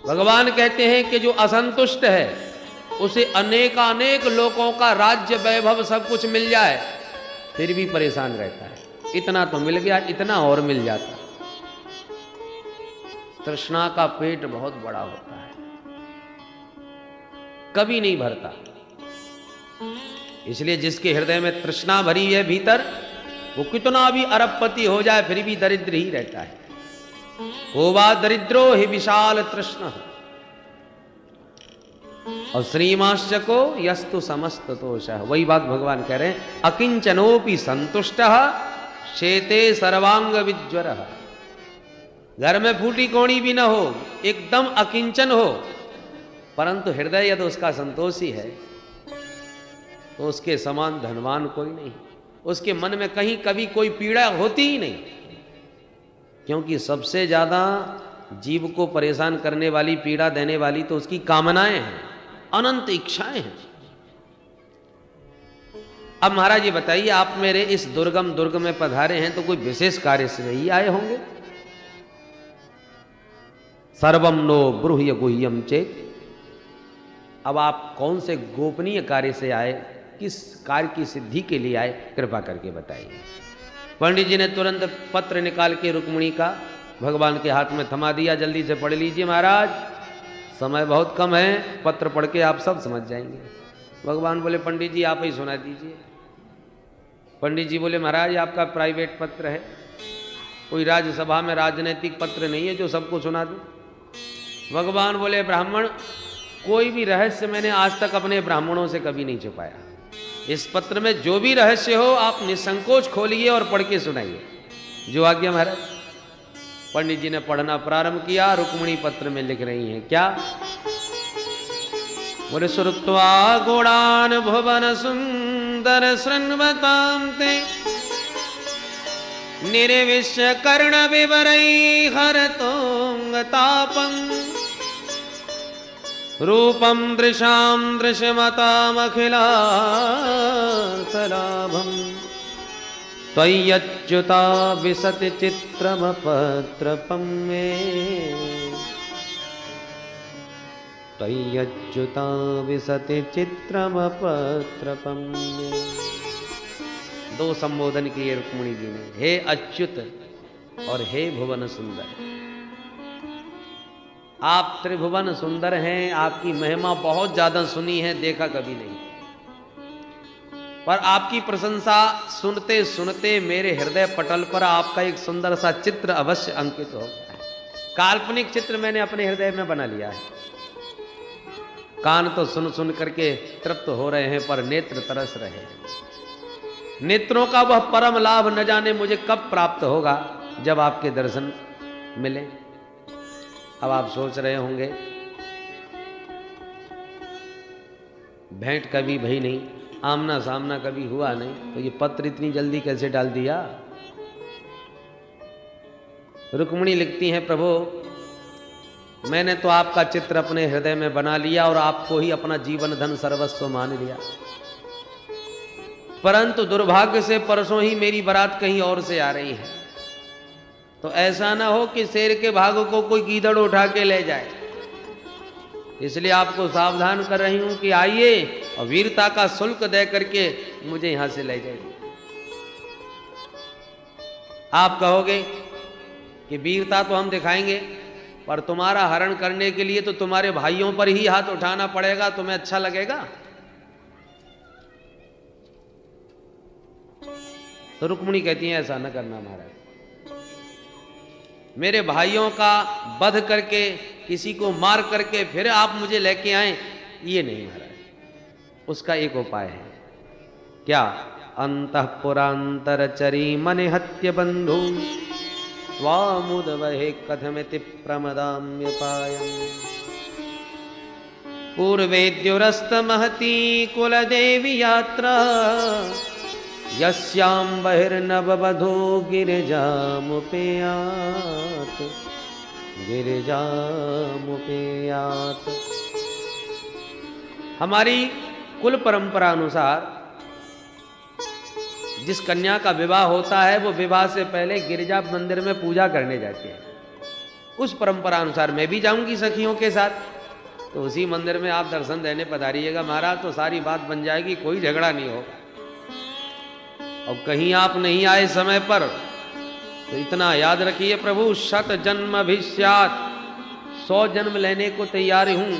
भगवान कहते हैं कि जो असंतुष्ट है उसे अनेकानेक लोगों का राज्य वैभव सब कुछ मिल जाए फिर भी परेशान रहता है। इतना तो मिल गया, इतना और मिल जाता। तृष्णा का पेट बहुत बड़ा होता है, कभी नहीं भरता। इसलिए जिसके हृदय में तृष्णा भरी है भीतर, वो कितना भी अरबपति हो जाए फिर भी दरिद्र ही रहता है। होवा दरिद्रो ही विशाल तृष्ण, और श्रीमांश्च को यस्तु समस्त तोष। वही बात भगवान कह रहे हैं, अकिंचनोपि संतुष्ट शेते सर्वांग विज्वर। घर में फूटी कोणी भी ना हो, एकदम अकिंचन हो, परंतु हृदय यदि उसका संतोषी है तो उसके समान धनवान कोई नहीं। उसके मन में कहीं कभी कोई पीड़ा होती ही नहीं, क्योंकि सबसे ज्यादा जीव को परेशान करने वाली, पीड़ा देने वाली तो उसकी कामनाएं हैं, अनंत इच्छाएं हैं। अब महाराज ये बताइए, आप मेरे इस दुर्गम दुर्ग में पधारे हैं तो कोई विशेष कार्य से ही आए होंगे। सर्वम नो ब्रूह्य गुह्यम चेत। अब आप कौन से गोपनीय कार्य से आए, किस कार्य की सिद्धि के लिए आए, कृपा करके बताइए। पंडित जी ने तुरंत पत्र निकाल के रुक्मिणी का भगवान के हाथ में थमा दिया। जल्दी से पढ़ लीजिए महाराज, समय बहुत कम है, पत्र पढ़ के आप सब समझ जाएंगे। भगवान बोले पंडित जी आप ही सुना दीजिए। पंडित जी बोले महाराज आपका प्राइवेट पत्र है, कोई राज्यसभा में राजनीतिक पत्र नहीं है जो सबको सुना दूं। भगवान बोले ब्राह्मण, कोई भी रहस्य मैंने आज तक अपने ब्राह्मणों से कभी नहीं छुपाया। इस पत्र में जो भी रहस्य हो आप निसंकोच खोलिए और पढ़ के सुनाइए। जो आज्ञा महाराज। पंडित जी ने पढ़ना प्रारंभ किया। रुक्मिणी पत्र में लिख रही हैं क्या? बोले श्रुत्वा गुणान भुवन सुंदर शृण्वतां ते निर्विश्य कर्ण विवरै हरतोंगतापं रूपम दृशां दृश्यमतामखिलार्थलाभं त्वय्यच्युता विशति चित्रमपत्रपं मे त्वय्यच्युता विशति चित्रमपत्रपं मे। दो संबोधन किए रुक्मिणी जी ने, हे अच्युत और हे भुवन सुंदर। आप त्रिभुवन सुंदर हैं, आपकी महिमा बहुत ज्यादा सुनी है, देखा कभी नहीं, पर आपकी प्रशंसा सुनते सुनते मेरे हृदय पटल पर आपका एक सुंदर सा चित्र अवश्य अंकित हो गया है। काल्पनिक चित्र मैंने अपने हृदय में बना लिया है। कान तो सुन सुन करके तृप्त हो रहे हैं, पर नेत्र तरस रहे हैं। नेत्रों का वह परम लाभ न जाने मुझे कब प्राप्त होगा जब आपके दर्शन मिले। अब आप सोच रहे होंगे भेंट कभी भई नहीं, आमना सामना कभी हुआ नहीं, तो ये पत्र इतनी जल्दी कैसे डाल दिया। रुक्मिणी लिखती हैं, प्रभु मैंने तो आपका चित्र अपने हृदय में बना लिया और आपको ही अपना जीवन धन सर्वस्व मान लिया, परंतु दुर्भाग्य से परसों ही मेरी बारात कहीं और से आ रही है। तो ऐसा ना हो कि शेर के भाग को कोई गीदड़ उठा के ले जाए, इसलिए आपको सावधान कर रही हूं कि आइए और वीरता का शुल्क दे करके मुझे यहां से ले जाइए। आप कहोगे कि वीरता तो हम दिखाएंगे, पर तुम्हारा हरण करने के लिए तो तुम्हारे भाइयों पर ही हाथ उठाना पड़ेगा, तुम्हें अच्छा लगेगा? तो रुक्मिणी कहती है ऐसा न करना महाराज, मेरे भाइयों का वध करके किसी को मार करके फिर आप मुझे लेके आए, ये नहीं महाराज। उसका एक उपाय है। क्या? अंतःपुरांतरचरी मनि हत्य बंधु त्वामुदवहे कथमिति प्रमदाम्यपायम् पूर्वेद्युरस्त महती कुलदेवी यात्रा यस्यां बहिर्नववधू गिरिजामुपेयात् गिरिजामुपेयात्। हमारी कुल परंपरा अनुसार जिस कन्या का विवाह होता है वो विवाह से पहले गिरिजा मंदिर में पूजा करने जाती है। उस परंपरा अनुसार मैं भी जाऊंगी सखियों के साथ, तो उसी मंदिर में आप दर्शन देने पधारिएगा महाराज, तो सारी बात बन जाएगी, कोई झगड़ा नहीं होगा। और कहीं आप नहीं आए समय पर तो इतना याद रखिए प्रभु, 100 जन्म अभिष्यात, 100 जन्म लेने को तैयार हूं,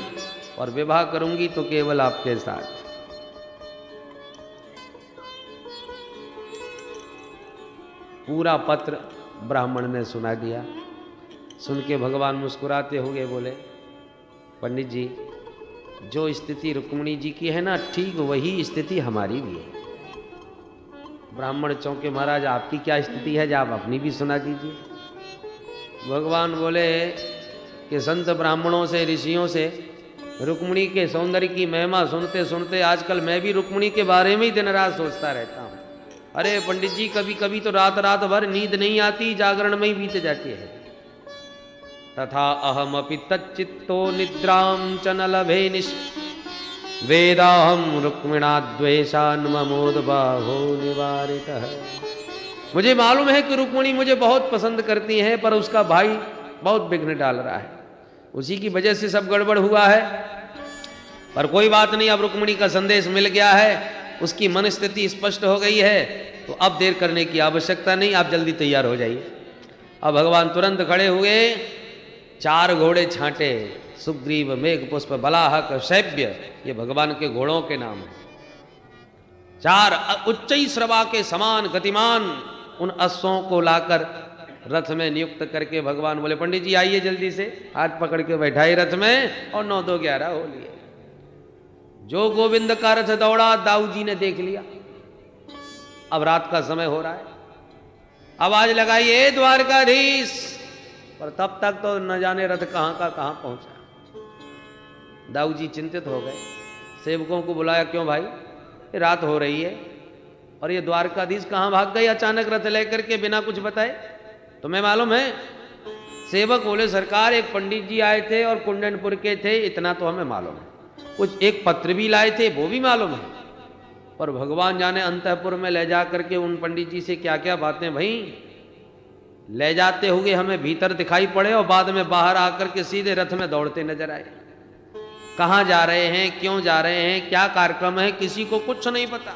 और विवाह करूंगी तो केवल आपके साथ। पूरा पत्र ब्राह्मण ने सुना दिया। सुन के भगवान मुस्कुराते हुए बोले, पंडित जी, जो स्थिति रुक्मिणी जी की है ना, ठीक वही स्थिति हमारी भी है। ब्राह्मण चौंके, महाराज आपकी क्या स्थिति है, जो आप अपनी भी सुना दीजिए। भगवान बोले कि संत ब्राह्मणों से, ऋषियों से रुक्मिणी के सौंदर्य की महिमा सुनते सुनते आजकल मैं भी रुक्मिणी के बारे में ही दिन रात सोचता रहता हूँ। अरे पंडित जी, कभी कभी तो रात रात भर नींद नहीं आती, जागरण में ही बीत जाती है। तथा अहमपि तच्चित्तो निद्रां च न लभे वेदाहम रुक्मिणा द्वेषान्ममोद बाहो निवारितः। मुझे मालूम है कि रुक्मिणी मुझे बहुत पसंद करती है, पर उसका भाई बहुत विघ्न डाल रहा है, उसी की वजह से सब गड़बड़ हुआ है। पर कोई बात नहीं, अब रुक्मिणी का संदेश मिल गया है, उसकी मन स्थिति स्पष्ट हो गई है, तो अब देर करने की आवश्यकता नहीं, आप जल्दी तैयार हो जाइए। अब भगवान तुरंत खड़े हुए, 4 घोड़े छांटे, सुग्रीव, मेघपुष्प, बलाहक, शैब्य, ये भगवान के घोड़ों के नाम है। 4 उच्चई श्रवा के समान गतिमान उन अश्वों को लाकर रथ में नियुक्त करके भगवान बोले, पंडित जी आइए जल्दी से, हाथ पकड़ के बैठाए रथ में, और 9 2 11 हो लिए। जो गोविंद का रथ दौड़ा, दाऊ जी ने देख लिया। अब रात का समय हो रहा है, आवाज लगाइए द्वारकाधीश, पर तब तक तो न जाने रथ कहां का कहां पहुंचा। दाऊ जी चिंतित हो गए, सेवकों को बुलाया, क्यों भाई, ये रात हो रही है और ये द्वारकाधीश कहां भाग गए अचानक रथ लेकर के बिना कुछ बताए, तुम्हें मालूम है? सेवक बोले, सरकार एक पंडित जी आए थे और कुंडनपुर के थे, इतना तो हमें मालूम है, कुछ एक पत्र भी लाए थे वो भी मालूम है, पर भगवान जाने अंतःपुर में ले जा करके उन पंडित जी से क्या क्या बातें भाई ले जाते हुए हमें भीतर दिखाई पड़े, और बाद में बाहर आकर के सीधे रथ में दौड़ते नजर आए। कहां जा रहे हैं, क्यों जा रहे हैं, क्या कार्यक्रम है, किसी को कुछ नहीं पता।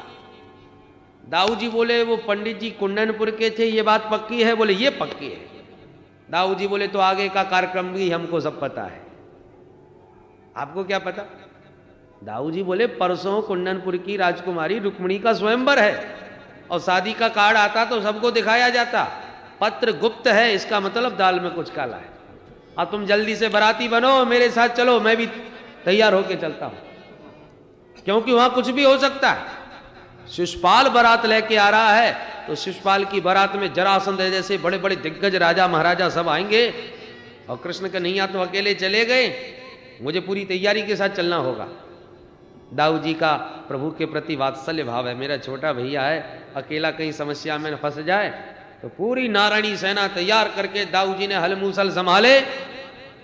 दाऊ जी बोले, वो पंडित जी कुंडनपुर के थे, ये बात पक्की है? बोले, ये पक्की है। दाऊ जी बोले, तो आगे का कार्यक्रम भी हमको सब पता है, आपको क्या पता? दाऊ जी बोले, परसों कुंडनपुर की राजकुमारी रुक्मिणी का स्वयंवर है, और शादी का कार्ड आता तो सबको दिखाया जाता, पत्र गुप्त है, इसका मतलब दाल में कुछ काला है। अब तुम जल्दी से बाराती बनो, मेरे साथ चलो, मैं भी तैयार होके चलता हूं, क्योंकि वहां कुछ भी हो सकता है। शिशुपाल बारात लेके आ रहा है, तो शिशुपाल की बारात में जरासंध जैसे बड़े बड़े दिग्गज राजा महाराजा सब आएंगे, और कृष्ण के नैया तो अकेले चले गए, मुझे पूरी तैयारी के साथ चलना होगा। दाऊ जी का प्रभु के प्रति वात्सल्य भाव है, मेरा छोटा भैया है, अकेला कहीं समस्या में फंस जाए, तो पूरी नारायणी सेना तैयार करके दाऊ जी ने हलमूसल संभाले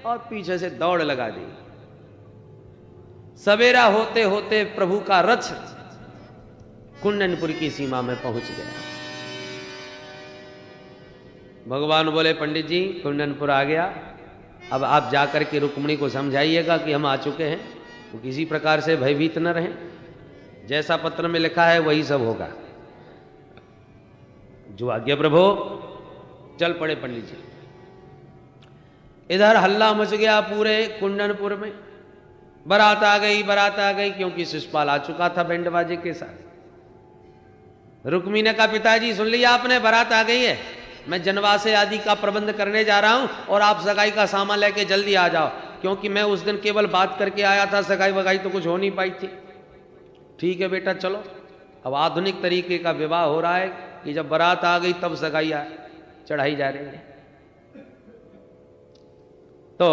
और पीछे से दौड़ लगा दी। सवेरा होते होते प्रभु का रथ कुंडनपुर की सीमा में पहुंच गया। भगवान बोले, पंडित जी कुंडनपुर आ गया, अब आप जाकर के रुक्मिणी को समझाइएगा कि हम आ चुके हैं, वो किसी प्रकार से भयभीत न रहें, जैसा पत्र में लिखा है वही सब होगा। जो आज्ञा प्रभु। चल पड़े पंडित जी। इधर हल्ला मच गया पूरे कुंडनपुर में, बारात आ गई, बारात आ गई, क्योंकि शिशुपाल आ चुका था बैंड बाजे के साथ। रुक्मिणी ने कहा, पिताजी सुन लिया आपने, बारात आ गई है, मैं जनवासे आदि का प्रबंध करने जा रहा हूं, और आप सगाई का सामान लेके जल्दी आ जाओ, क्योंकि मैं उस दिन केवल बात करके आया था, सगाई वगाई तो कुछ हो नहीं पाई थी। ठीक है बेटा चलो। अब आधुनिक तरीके का विवाह हो रहा है कि जब बारात आ गई तब सगाई चढ़ाई जा रही है। तो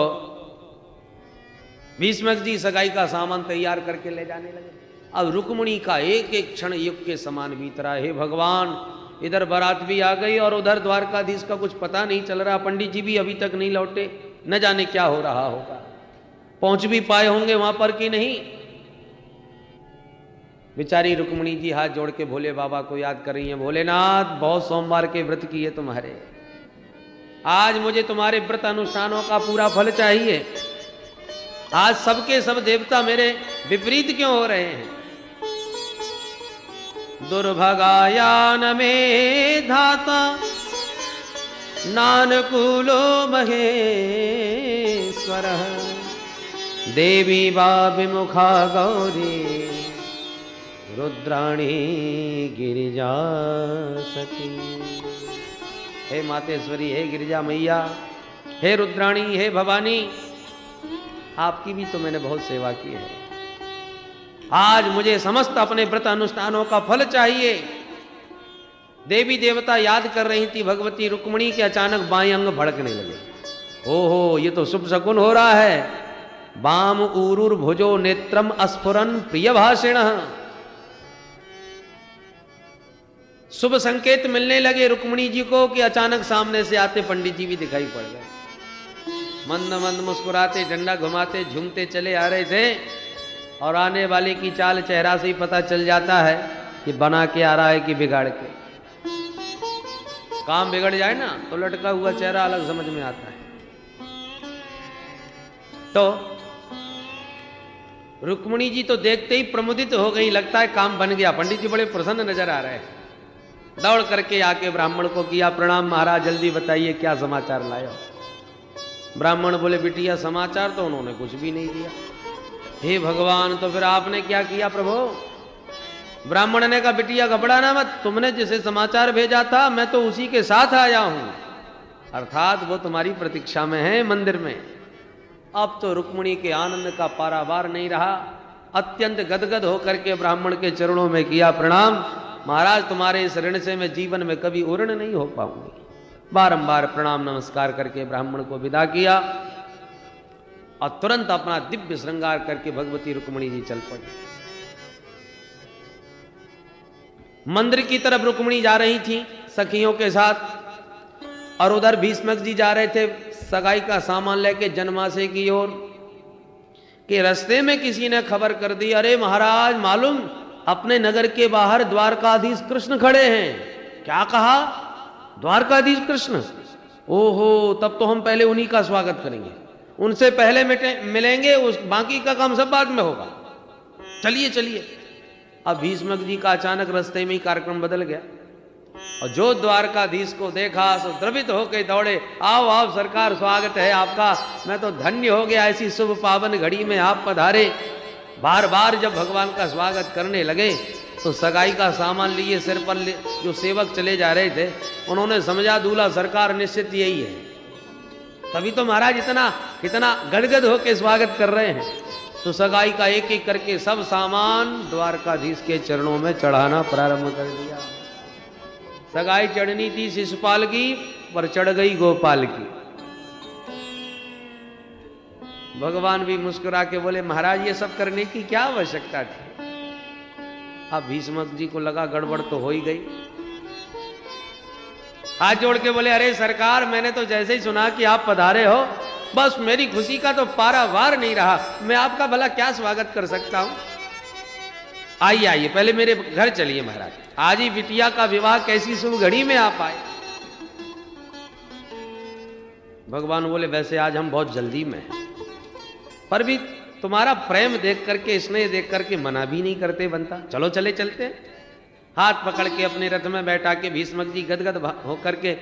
भीष्मक जी सगाई का सामान तैयार करके ले जाने लगे। अब रुक्मिणी का एक एक क्षण युग के समान बीत रहा है। हे भगवान, इधर बारात भी आ गई और उधर द्वारकाधीश का कुछ पता नहीं चल रहा, पंडित जी भी अभी तक नहीं लौटे, न जाने क्या हो रहा होगा, पहुंच भी पाए होंगे वहां पर कि नहीं। बेचारी रुक्मिणी जी हाथ जोड़ के भोले बाबा को याद कर रही हैं, भोलेनाथ बहुत सोमवार के व्रत किए तुम्हारे, आज मुझे तुम्हारे व्रत अनुष्ठानों का पूरा फल चाहिए। आज सबके सब देवता मेरे विपरीत क्यों हो रहे हैं? दुर्भगायान में धाता नानकुलो महेश्वर देवी वा विमुखा गौरी रुद्राणी गिरिजा सखी। हे मातेश्वरी, हे गिरिजा मैया, हे रुद्राणी, हे भवानी, आपकी भी तो मैंने बहुत सेवा की है। आज मुझे समस्त अपने व्रत अनुष्ठानों का फल चाहिए। देवी देवता याद कर रही थी भगवती रुक्मिणी के अचानक बाएं अंग भड़कने लगे। ओहो, ये तो शुभ शकुन हो रहा है। वाम ऊरुर भुजो नेत्रम अस्फुरन प्रिय भाषिण। शुभ संकेत मिलने लगे रुक्मिणी जी को कि अचानक सामने से आते पंडित जी भी दिखाई पड़ गए। मंद मंद मुस्कुराते, झंडा घुमाते, झूमते चले आ रहे थे और आने वाले की चाल चेहरा से ही पता चल जाता है कि बना के आ रहा है कि बिगाड़ के। काम बिगड़ जाए ना तो लटका हुआ चेहरा अलग समझ में आता है। तो रुक्मिणी जी तो देखते ही प्रमुदित हो गई, लगता है काम बन गया। पंडित जी बड़े प्रसन्न नजर आ रहे हैं। दौड़ करके आके ब्राह्मण को किया प्रणाम। महाराज जल्दी बताइए क्या समाचार लाए हो? ब्राह्मण बोले बिटिया समाचार तो उन्होंने कुछ भी नहीं दिया। हे भगवान, तो फिर आपने क्या किया प्रभु? ब्राह्मण ने कहा बिटिया घबराना मत, तुमने जिसे समाचार भेजा था मैं तो उसी के साथ आया हूं, अर्थात वो तुम्हारी प्रतीक्षा में है मंदिर में। अब तो रुक्मिणी के आनंद का पारावार नहीं रहा। अत्यंत गदगद होकर के ब्राह्मण के चरणों में किया प्रणाम। महाराज तुम्हारे इस ऋण से मैं जीवन में कभी उऋण नहीं हो पाऊंगी। बारंबार प्रणाम नमस्कार करके ब्राह्मण को विदा किया और तुरंत अपना दिव्य श्रृंगार करके भगवती रुक्मिणी जी चल पड़ी। मंदिर की तरफ रुक्मिणी जा रही थी सखियों के साथ और उधर भीष्मक जी जा रहे थे सगाई का सामान लेके जनमासे की ओर। कि रास्ते में किसी ने खबर कर दी, अरे महाराज मालूम अपने नगर के बाहर द्वारकाधीश कृष्ण खड़े हैं। क्या कहा? द्वारकाधीश कृष्ण? ओहो, तब तो हम पहले उन्हीं का स्वागत करेंगे, उनसे पहले मिलेंगे, उस बाकी का काम सब बाद में होगा। चलिए चलिए। अब भीष्मक जी का अचानक रास्ते में ही कार्यक्रम बदल गया और जो द्वारकाधीश को देखा सो द्रवित होकर दौड़े, आओ आओ सरकार, स्वागत है आपका, मैं तो धन्य हो गया, ऐसी शुभ पावन घड़ी में आप पधारे। बार बार जब भगवान का स्वागत करने लगे तो सगाई का सामान लिए सिर पर जो सेवक चले जा रहे थे उन्होंने समझा दूल्हा सरकार निश्चित यही है। तभी तो महाराज इतना गदगद होकर स्वागत कर रहे हैं। तो सगाई का एक एक करके सब सामान द्वारकाधीश के चरणों में चढ़ाना प्रारंभ कर दिया। सगाई चढ़नी थी शिशुपाल की, पर चढ़ गई गोपाल की। भगवान भी मुस्कुरा के बोले महाराज ये सब करने की क्या आवश्यकता थी? अब भीष्मक जी को लगा गड़बड़ तो हो ही गई। हाथ जोड़ के बोले अरे सरकार, मैंने तो जैसे ही सुना कि आप पधारे हो बस मेरी खुशी का तो पारावार नहीं रहा। मैं आपका भला क्या स्वागत कर सकता हूं? आइए आइए, पहले मेरे घर चलिए महाराज। आज ही बिटिया का विवाह कैसी शुभ घड़ी में आप आए। भगवान बोले वैसे आज हम बहुत जल्दी में हैं, पर भी तुम्हारा प्रेम देख करके, स्नेह देख करके मना भी नहीं करते बनता। चलो चले चलते। हाथ पकड़ के अपने रथ में बैठा के भीष्मक जी गदगद होकर के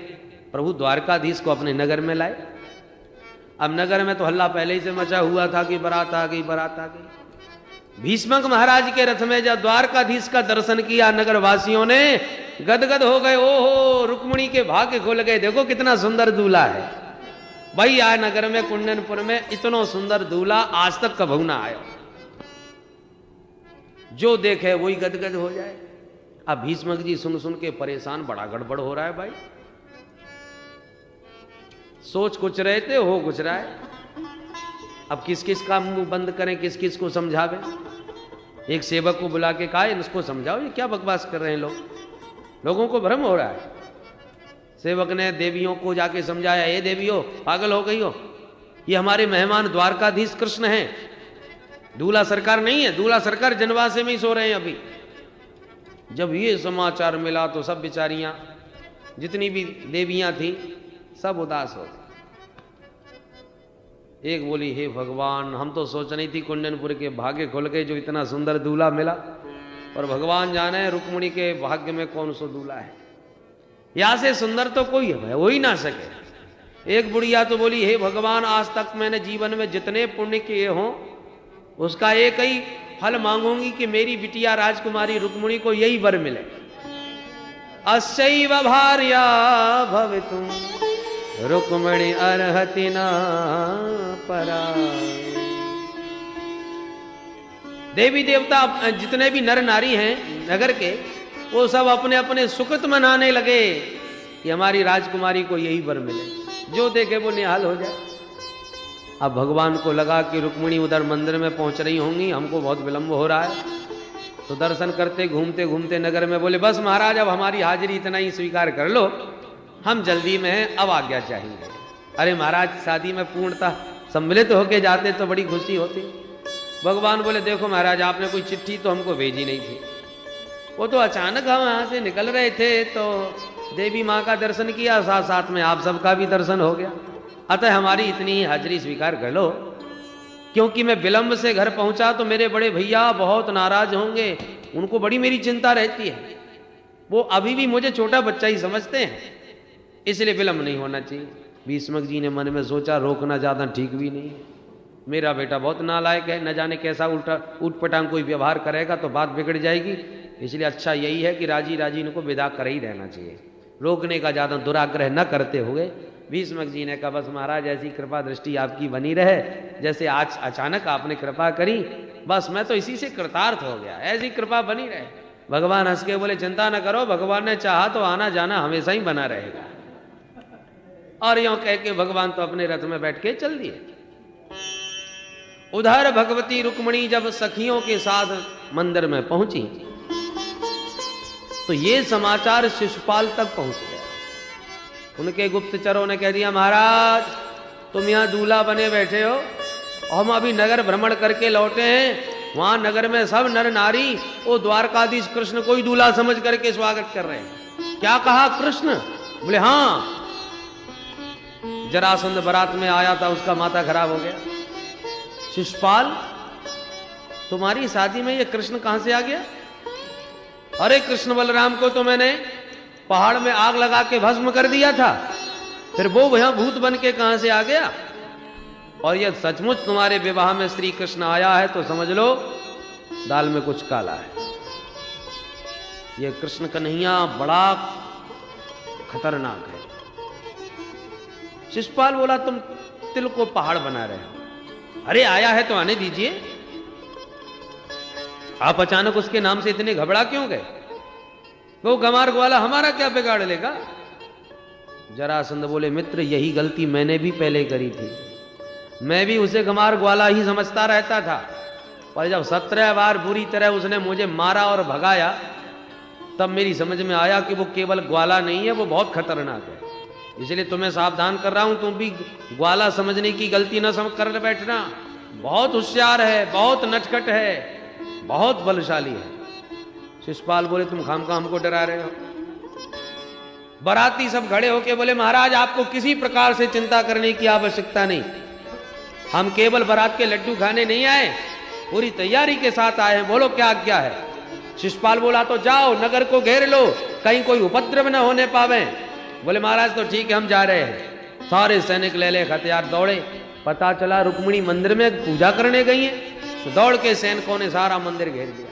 प्रभु द्वारकाधीश को अपने नगर में लाए। अब नगर में तो हल्ला पहले ही से मचा हुआ था कि बारात आ गई, बारात आ गई। भीष्मक महाराज के रथ में जब द्वारकाधीश का दर्शन किया नगर वासियों ने गदगद हो गए। ओहो, रुक्मिणी के भाग्य खुल गए, देखो कितना सुंदर दूल्हा है। भाई आए नगर में, कुंडनपुर में इतना सुंदर दूल्हा आज तक कभी ना आया। जो देखे वही गदगद हो जाए। अब भीष्मक जी सुन सुन के परेशान, बड़ा गड़बड़ हो रहा है भाई। सोच कुछ रहे थे, हो कुछ रहा है। अब किस किस का मुंह बंद करें, किस किस को समझावे। एक सेवक को बुला के कहा इसको समझाओ, ये क्या बकवास कर रहे हैं लोग, लोगों को भ्रम हो रहा है। सेवक ने देवियों को जाके समझाया, ये देवियों पागल हो गई हो, ये हमारे मेहमान द्वारकाधीश कृष्ण हैं, दूल्हा सरकार नहीं है। दूल्हा सरकार जनवासे में ही सो रहे हैं अभी। जब ये समाचार मिला तो सब बेचारियां जितनी भी देवियां थी सब उदास हो गए। एक बोली, हे भगवान, हम तो सोच रही थी कुंडनपुर के भाग्य खुल गए जो इतना सुंदर दूल्हा मिला, और भगवान जाने रुक्मिणी के भाग्य में कौन सा दूल्हा है, यहां से सुंदर तो कोई हो ही ना सके। एक बुढ़िया तो बोली, हे भगवान, आज तक मैंने जीवन में जितने पुण्य किए हों उसका एक ही फल मांगूंगी कि मेरी बिटिया राजकुमारी रुक्मिणी को यही वर मिले। अस्यैव भार्या भवितुम रुक्मिणी अर्हति न परा। देवी देवता जितने भी नर नारी हैं नगर के, वो सब अपने अपने सुकृत मनाने लगे कि हमारी राजकुमारी को यही वर मिले, जो देखे वो निहाल हो जाए। अब भगवान को लगा कि रुक्मिणी उधर मंदिर में पहुंच रही होंगी, हमको बहुत विलंब हो रहा है, तो दर्शन करते घूमते घूमते नगर में बोले, बस महाराज अब हमारी हाजिरी इतना ही स्वीकार कर लो, हम जल्दी में हैं, अब आज्ञा चाहिए। अरे महाराज, शादी में पूर्णतः सम्मिलित होके जाते तो बड़ी खुशी होती। भगवान बोले, देखो महाराज, आपने कोई चिट्ठी तो हमको भेजी नहीं थी, वो तो अचानक हम यहाँ से निकल रहे थे तो देवी माँ का दर्शन किया, साथ साथ में आप सबका भी दर्शन हो गया, अतः हमारी इतनी ही हाजिरी स्वीकार कर लो। क्योंकि मैं विलंब से घर पहुंचा तो मेरे बड़े भैया बहुत नाराज होंगे, उनको बड़ी मेरी चिंता रहती है, वो अभी भी मुझे छोटा बच्चा ही समझते हैं, इसलिए विलंब नहीं होना चाहिए। भीष्मक जी ने मन में सोचा, रोकना ज्यादा ठीक भी नहीं है, मेरा बेटा बहुत नालायक है, न जाने कैसा उल्टा उटपटांग कोई व्यवहार करेगा तो बात बिगड़ जाएगी, इसलिए अच्छा यही है कि राजी राजी इनको विदा कर ही रहना चाहिए, रोकने का ज्यादा दुराग्रह न करते हुए। भीष्मक जी ने कहा, बस महाराज ऐसी कृपा दृष्टि आपकी बनी रहे, जैसे आज अचानक आपने कृपा करी, बस मैं तो इसी से कृतार्थ हो गया, ऐसी कृपा बनी रहे। भगवान हंस के बोले, चिंता न करो, भगवान ने चाहा तो आना जाना हमेशा ही बना रहेगा। और यों कह के भगवान तो अपने रथ में बैठ के चल दिए। उधर भगवती रुक्मिणी जब सखियों के साथ मंदिर में पहुंची तो ये समाचार शिशुपाल तक पहुंच गया। उनके गुप्तचरों ने कह दिया, महाराज तुम यहां दूल्हा बने बैठे हो, हम अभी नगर भ्रमण करके लौटे हैं, वहां नगर में सब नर नारी वो द्वारकाधीश कृष्ण को ही दूल्हा समझ करके स्वागत कर रहे हैं। क्या कहा कृष्ण? बोले हाँ, जरासंध बारात में आया था, उसका माथा खराब हो गया। शिशुपाल, तुम्हारी शादी में ये कृष्ण कहां से आ गया? अरे कृष्ण बलराम को तो मैंने पहाड़ में आग लगा के भस्म कर दिया था, फिर वो यहां भूत बन के कहां से आ गया? और यह सचमुच तुम्हारे विवाह में श्री कृष्ण आया है तो समझ लो दाल में कुछ काला है। यह कृष्ण कन्हैया बड़ा खतरनाक है। शिशुपाल बोला, तुम तिल को पहाड़ बना रहे हो, अरे आया है तो आने दीजिए, आप अचानक उसके नाम से इतने घबरा क्यों गए? वो गमार ग्वाला हमारा क्या बिगाड़ लेगा? जरासंध बोले, मित्र यही गलती मैंने भी पहले करी थी, मैं भी उसे गमार ग्वाला ही समझता रहता था, पर जब 17 बार बुरी तरह उसने मुझे मारा और भगाया तब मेरी समझ में आया कि वो केवल ग्वाला नहीं है, वो बहुत खतरनाक है। इसलिए तुम्हें सावधान कर रहा हूं, तुम भी ग्वाला समझने की गलती न समझ कर बैठना। बहुत होशियार है, बहुत नटखट है, बहुत बलशाली है। शिशुपाल बोले, तुम खामखा हमको डरा रहे हो। बाराती सब खड़े होके बोले, महाराज आपको किसी प्रकार से चिंता करने की आवश्यकता नहीं, हम केवल बारात के लड्डू खाने नहीं आए, पूरी तैयारी के साथ आए हैं, बोलो क्या आज्ञा है? शिशुपाल बोला, तो जाओ नगर को घेर लो, कहीं कोई उपद्रव न होने पावे। बोले महाराज तो ठीक है, हम जा रहे हैं। सारे सैनिक ले ले हथियार दौड़े, पता चला रुक्मिणी मंदिर में पूजा करने गई है, तो दौड़ के सैनिकों ने सारा मंदिर घेर दिया,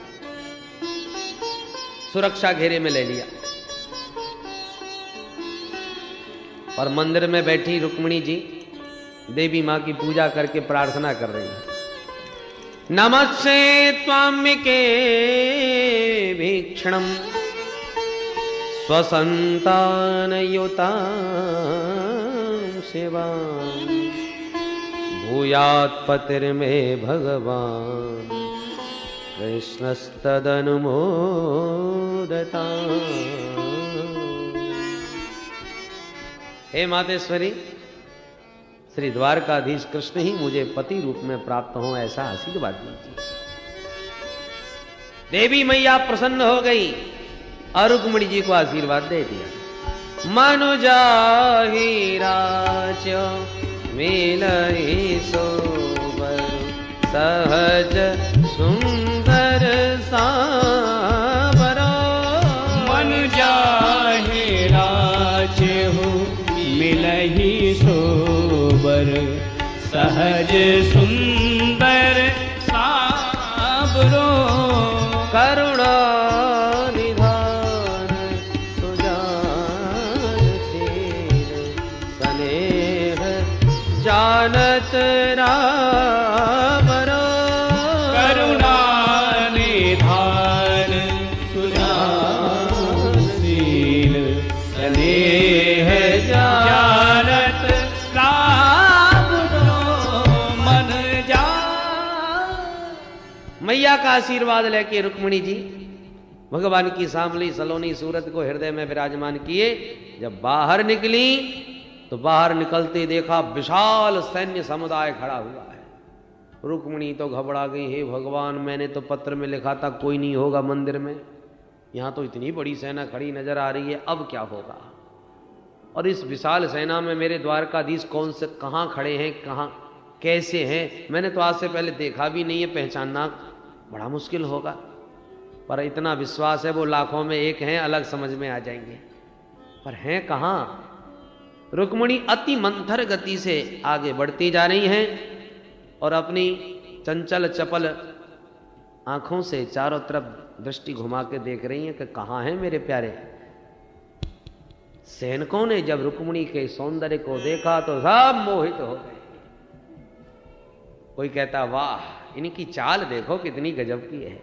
सुरक्षा घेरे में ले लिया। और मंदिर में बैठी रुक्मिणी जी देवी मां की पूजा करके प्रार्थना कर रही है, नमस्ते त्वाम्बिके भीक्षणम स्वसंतानयुतां शिवां भूयात् पतिर्मे भगवान् कृष्णस्तदनुमोदता। हे मातेश्वरी, श्री द्वारकाधीश कृष्ण ही मुझे पति रूप में प्राप्त हो, ऐसा आशीर्वाद दीजिए। देवी मैया प्रसन्न हो गई और रुक्मिणी जी को आशीर्वाद दे दिया। मनुजाहि राज्य मिलहि सोबर सहज सुंदर साबरो। मनुजाहि राज्य हो मिलहि सोबर सहज सुंदर साबरो। करुणा निधान सुजानशील स्नेह जानत राबरो। करुणा निधान सुजानशील स्नेह जानत राबरो। मन जा। मैया का आशीर्वाद लेके रुक्मिणी जी भगवान की सांवली सलोनी सूरत को हृदय में विराजमान किए। जब बाहर निकली तो बाहर निकलते देखा विशाल सैन्य समुदाय खड़ा हुआ है। रुक्मिणी तो घबरा गई, हे भगवान, मैंने तो पत्र में लिखा था कोई नहीं होगा मंदिर में, यहां तो इतनी बड़ी सेना खड़ी नजर आ रही है, अब क्या होगा? और इस विशाल सेना में मेरे द्वारकाधीश कौन से कहां खड़े हैं, कहां कैसे हैं, मैंने तो आज से पहले देखा भी नहीं है, पहचानना बड़ा मुश्किल होगा। पर इतना विश्वास है वो लाखों में एक हैं, अलग समझ में आ जाएंगे। पर हैं कहां? रुक्मिणी अति मंथर गति से आगे बढ़ती जा रही हैं और अपनी चंचल चपल आंखों से चारों तरफ दृष्टि घुमा के देख रही हैं कि कहां हैं मेरे प्यारे। सैनिकों ने जब रुक्मिणी के सौंदर्य को देखा तो सब मोहित हो गए। कोई कहता वाह, इनकी चाल देखो कितनी गजब की है।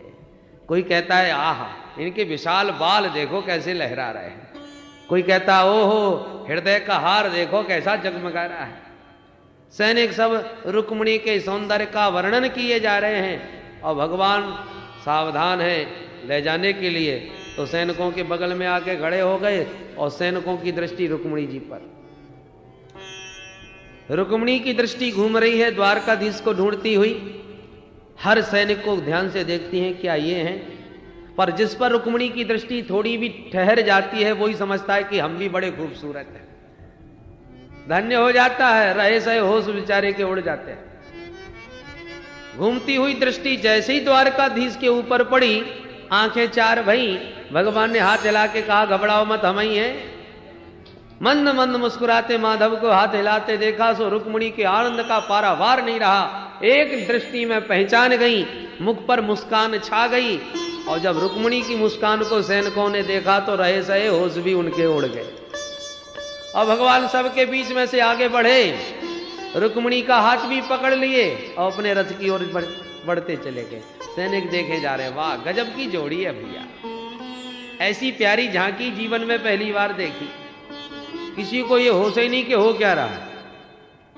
कोई कहता है आह, इनके विशाल बाल देखो कैसे लहरा रहे हैं। कोई कहता ओहो, हृदय का हार देखो कैसा जगमगा रहा है। सैनिक सब रुक्मिणी के सौंदर्य का वर्णन किए जा रहे हैं और भगवान सावधान है ले जाने के लिए। तो सैनिकों के बगल में आके खड़े हो गए और सैनिकों की दृष्टि रुक्मिणी जी पर। रुक्मिणी की दृष्टि घूम रही है द्वारकाधीश को ढूंढती हुई। हर सैनिक को ध्यान से देखती हैं, क्या ये हैं? पर जिस पर रुक्मिणी की दृष्टि थोड़ी भी ठहर जाती है वही समझता है कि हम भी बड़े खूबसूरत हैं, धन्य हो जाता है, रहे सहे होश बेचारे के उड़ जाते हैं। घूमती हुई दृष्टि जैसे ही द्वारकाधीश के ऊपर पड़ी, आंखें चार भई। भगवान ने हाथ हिला के कहा घबराओ मत, हम ही हैं। मंद मंद मुस्कुराते माधव को हाथ हिलाते देखा सो रुक्मिणी के आनंद का पारावार नहीं रहा। एक दृष्टि में पहचान गई, मुख पर मुस्कान छा गई। और जब रुक्मिणी की मुस्कान को सैनिकों ने देखा तो रहे सहे होश भी उनके उड़ गए और भगवान सबके बीच में से आगे बढ़े, रुक्मिणी का हाथ भी पकड़ लिए और अपने रथ की ओर बढ़ते चले गए। सैनिक देखे जा रहे, वाह गजब की जोड़ी है भैया, ऐसी प्यारी झांकी जीवन में पहली बार देखी। किसी को ये होश ही नहीं कि हो क्या रहा,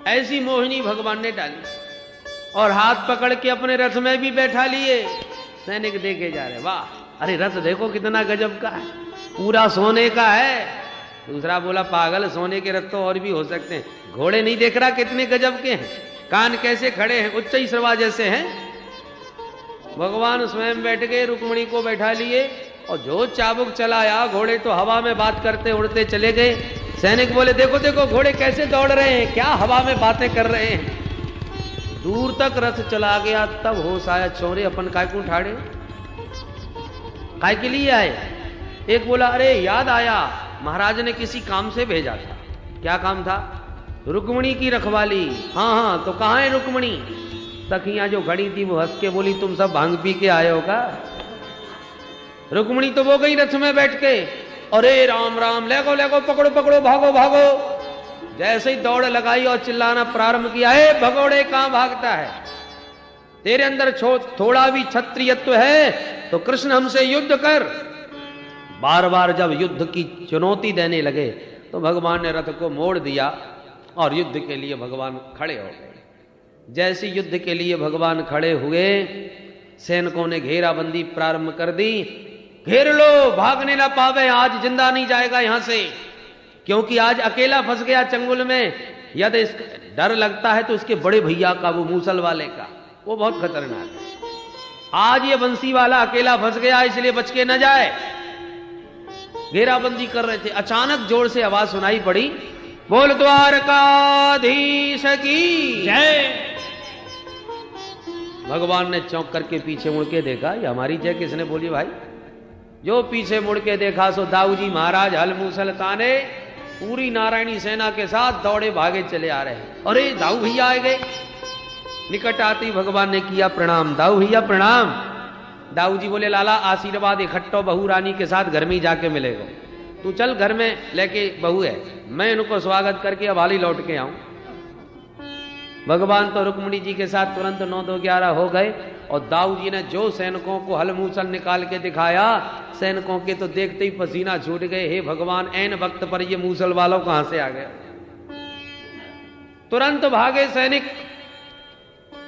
ऐसी मोहिनी भगवान ने डाली और हाथ पकड़ के अपने रथ में भी बैठा लिए। सैनिक देखे जा रहे, वाह, अरे रथ देखो कितना गजब का है, पूरा सोने का है। दूसरा बोला पागल, सोने के रथ तो और भी हो सकते हैं, घोड़े नहीं देख रहा कितने गजब के हैं, कान कैसे खड़े हैं, उच्च श्रवा जैसे हैं। भगवान स्वयं बैठ गए, रुक्मिणी को बैठा लिए और जो चाबुक चलाया, घोड़े तो हवा में बात करते उड़ते चले गए। सैनिक बोले देखो देखो घोड़े कैसे दौड़ रहे हैं, क्या हवा में बातें कर रहे हैं। दूर तक रथ चला गया, तब होश आया, चोरे अपन काय को ठाड़े, काय के लिए आए। एक बोला अरे याद आया, महाराज ने किसी काम से भेजा था। क्या काम था? रुक्मिणी की रखवाली। हाँ हाँ, तो कहाँ है रुक्मिणी? सखियां जो खड़ी थी वो हंस के बोली तुम सब भांग पी के आए हो का? रुक्मिणी तो वो गई रथ में बैठ के, अरे राम राम, लेगो लेगो, पकड़ो पकड़ो, भागो भागो। जैसे ही दौड़ लगाई और चिल्लाना प्रारंभ किया, हे भगोड़े कहां भागता है, तेरे अंदर थोड़ा भी क्षत्रियत्व है तो कृष्ण हमसे युद्ध कर। बार बार जब युद्ध की चुनौती देने लगे तो भगवान ने रथ को मोड़ दिया और युद्ध के लिए भगवान खड़े हो गए। जैसे युद्ध के लिए भगवान खड़े हुए, सैनिकों ने घेराबंदी प्रारंभ कर दी। घेर लो, भागने ना पावे, आज जिंदा नहीं जाएगा यहां से, क्योंकि आज अकेला फंस गया चंगुल में। यदि डर लगता है तो इसके बड़े भैया का, वो मूसल वाले का, वो बहुत खतरनाक है। आज ये बंसी वाला अकेला फंस गया, इसलिए बच के न जाए। घेराबंदी कर रहे थे। अचानक जोर से आवाज सुनाई पड़ी, बोल द्वारकाधीश की जय। भगवान ने चौंक करके पीछे मुड़ के देखा, ये हमारी जय किसने बोली भाई? जो पीछे मुड़ के देखा सो दाऊ जी महाराज हल मूसल ताने पूरी नारायणी सेना के साथ दौड़े भागे चले आ रहे हैं। अरे दाऊ भैया आ गए। निकट आती भगवान ने किया प्रणाम, दाऊ भैया प्रणाम। दाऊ जी बोले, लाला आशीर्वाद इकट्ठो बहू रानी के साथ घर में ही जाके मिलेगा, तू चल घर में लेके बहू है, मैं इनको स्वागत करके अब हाल ही लौट के आऊं। भगवान तो रुक्मिणी जी के साथ तुरंत 9-2-11 हो गए और दाऊ जी ने जो सैनिकों को हल मूसल निकाल के दिखाया, सैनिकों के तो देखते ही पसीना छूट गए। हे भगवान, ऐन वक्त पर ये मूसल वालों कहां से आ गया? तुरंत भागे सैनिक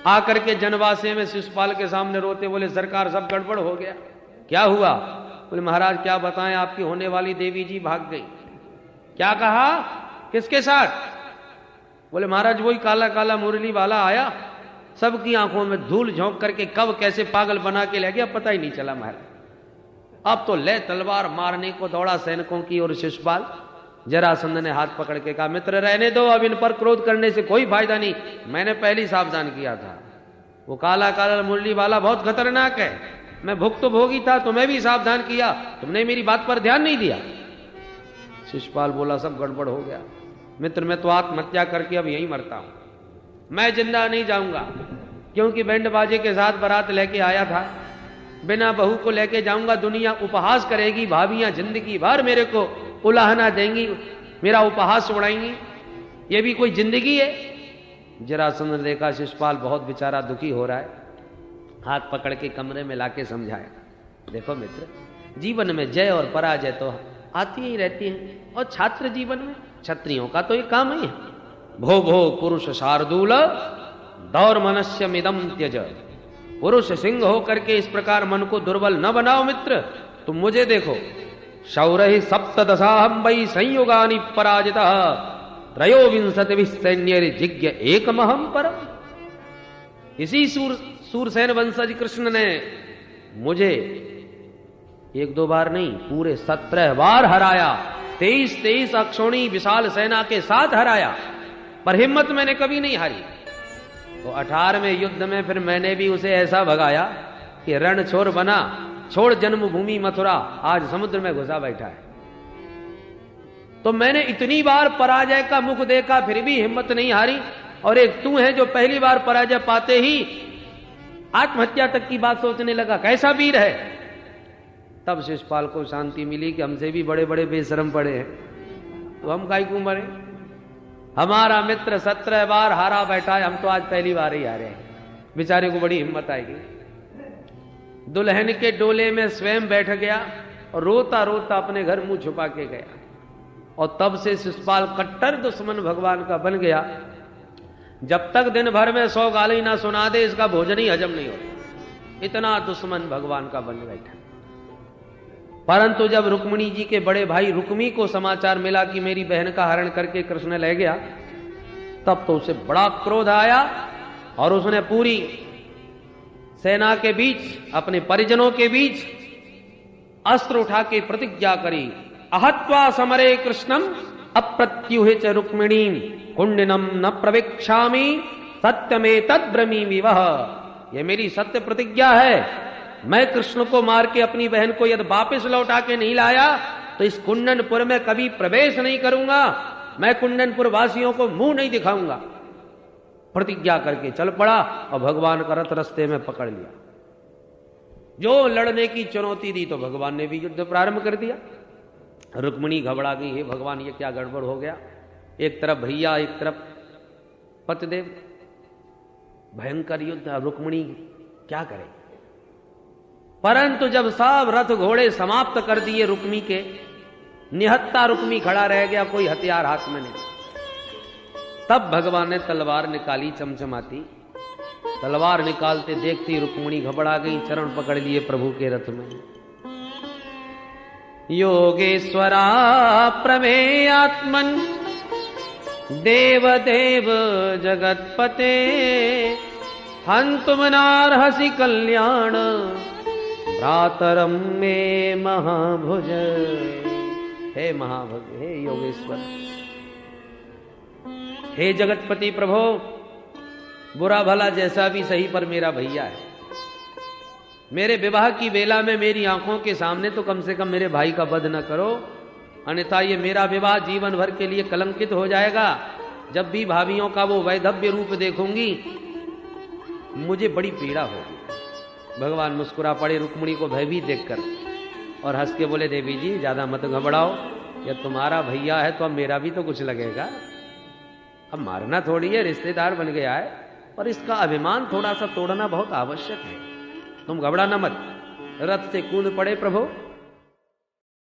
आकर के जनवासे में शिशुपाल के सामने रोते, बोले सरकार सब गड़बड़ हो गया। क्या हुआ? बोले महाराज क्या बताएं, आपकी होने वाली देवी जी भाग गई। क्या कहा? किसके साथ? बोले महाराज वही काला काला मुरली वाला आया, सबकी आंखों में धूल झोंक करके कब कैसे पागल बना के ले गया पता ही नहीं चला महाराज। अब तो ले तलवार मारने को दौड़ा सैनिकों की ओर शिशुपाल। जरासंध ने हाथ पकड़ के कहा, मित्र रहने दो, अब इन पर क्रोध करने से कोई फायदा नहीं, मैंने पहले ही सावधान किया था। वो काला काला मुरली वाला बहुत खतरनाक है, मैं भुक्तभोगी था, तुम्हें भी सावधान किया, तुमने मेरी बात पर ध्यान नहीं दिया। शिशुपाल बोला सब गड़बड़ हो गया मित्र, मैं तो आत्महत्या करके अब यहीं मरता हूं, मैं जिंदा नहीं जाऊंगा, क्योंकि बैंड बाजे के साथ बारात लेके आया था, बिना बहू को लेके जाऊंगा, दुनिया उपहास करेगी, भाभियां जिंदगी भर मेरे को उलाहना देंगी, मेरा उपहास उड़ाएंगी, ये भी कोई जिंदगी है? जरासंध ने देखा शिशुपाल बहुत बेचारा दुखी हो रहा है, हाथ पकड़ के कमरे में लाके समझाया, देखो मित्र, जीवन में जय और पराजय तो आती ही रहती है, और छात्र जीवन में क्षत्रियों का तो ये काम ही है। भो भो पुरुष शार्दूल दौर मनुष्य मिदम त्यज। पुरुष सिंह होकर के इस प्रकार मन को दुर्बल न बनाओ मित्र, तुम मुझे देखो, शौरहि सप्तदशाहं वै संयुगानि पराजितः त्रयोविंशतिभिः सैन्यैर्जिज्ञ एकमहं परम्। इसी सूरसेन वंशज कृष्ण ने मुझे 1-2 बार नहीं, पूरे 17 बार हराया, 23 अक्षौणी विशाल सेना के साथ हराया, पर हिम्मत मैंने कभी नहीं हारी। तो 18वें युद्ध में फिर मैंने भी उसे ऐसा भगाया कि रण छोर बना, छोड़ जन्मभूमि मथुरा, आज समुद्र में घुसा बैठा है। तो मैंने इतनी बार पराजय का मुख देखा फिर भी हिम्मत नहीं हारी, और एक तू है जो पहली बार पराजय पाते ही आत्महत्या तक की बात सोचने लगा, कैसा वीर है। तब शिशुपाल को शांति मिली कि हमसे भी बड़े बड़े बेशरम पड़े हैं, तो हम काहे क्यों मरे? हमारा मित्र 17 बार हारा बैठा है, हम तो आज पहली बार ही हारे हैं। बेचारे को बड़ी हिम्मत आएगी। दुल्हन के डोले में स्वयं बैठ गया और रोता रोता अपने घर मुंह छुपा के गया, और तब से शिशुपाल कट्टर दुश्मन भगवान का बन गया। जब तक दिन भर में 100 गाली ना सुना दे इसका भोजन ही हजम नहीं होता, इतना दुश्मन भगवान का बन बैठा। परंतु जब रुक्मिणी जी के बड़े भाई रुक्मी को समाचार मिला कि मेरी बहन का हरण करके कृष्ण ले गया, तब तो उसे बड़ा क्रोध आया और उसने पूरी सेना के बीच, अपने परिजनों के बीच अस्त्र उठा के प्रतिज्ञा करी, अहत्वा समरे कृष्णम अप्रत्युहे च रुक्मिणीम कुंडिनम न प्रवेक्षामि सत्यमेतद् ब्रवीमि वह। यह मेरी सत्य प्रतिज्ञा है, मैं कृष्ण को मार के अपनी बहन को यदि वापस लौटा के नहीं लाया तो इस कुंडनपुर में कभी प्रवेश नहीं करूंगा, मैं कुंडनपुर वासियों को मुंह नहीं दिखाऊंगा। प्रतिज्ञा करके चल पड़ा और भगवान का रथ रास्ते में पकड़ लिया। जो लड़ने की चुनौती दी तो भगवान ने भी युद्ध प्रारंभ कर दिया। रुक्मिणी घबरा गई, हे भगवान ये क्या गड़बड़ हो गया, एक तरफ भैया एक तरफ पतिदेव, भयंकर युद्ध, रुक्मिणी क्या करे। परंतु जब सब रथ घोड़े समाप्त कर दिए रुक्मी के, निहत्ता रुक्मी खड़ा रह गया, कोई हथियार हाथ में नहीं। तब भगवान ने तलवार निकाली चमचमाती, तलवार निकालते देखती रुक्मिणी घबरा गई, चरण पकड़ लिए प्रभु के रथ में। योगेश्वरा प्रमेयात्मन देव देव जगतपते हंतुम नारहसि कल्याण भ्रातरम में महाभुज। हे महाभग, हे योगेश्वर, हे जगतपति प्रभो, बुरा भला जैसा भी सही पर मेरा भैया है। मेरे विवाह की बेला में मेरी आंखों के सामने तो कम से कम मेरे भाई का वध न करो, अन्यथा ये मेरा विवाह जीवन भर के लिए कलंकित हो जाएगा। जब भी भाभियों का वो वैधव्य रूप देखूंगी मुझे बड़ी पीड़ा होगी। भगवान मुस्कुरा पड़े रुक्मिणी को भयभीत देखकर और हंस के बोले, देवी जी ज्यादा मत घबराओ, यह तुम्हारा भैया है तो अब मेरा भी तो कुछ लगेगा। अब मारना थोड़ी है, रिश्तेदार बन गया है, और इसका अभिमान थोड़ा सा तोड़ना बहुत आवश्यक है। तुम घबराना मत। रथ से कूद पड़े प्रभु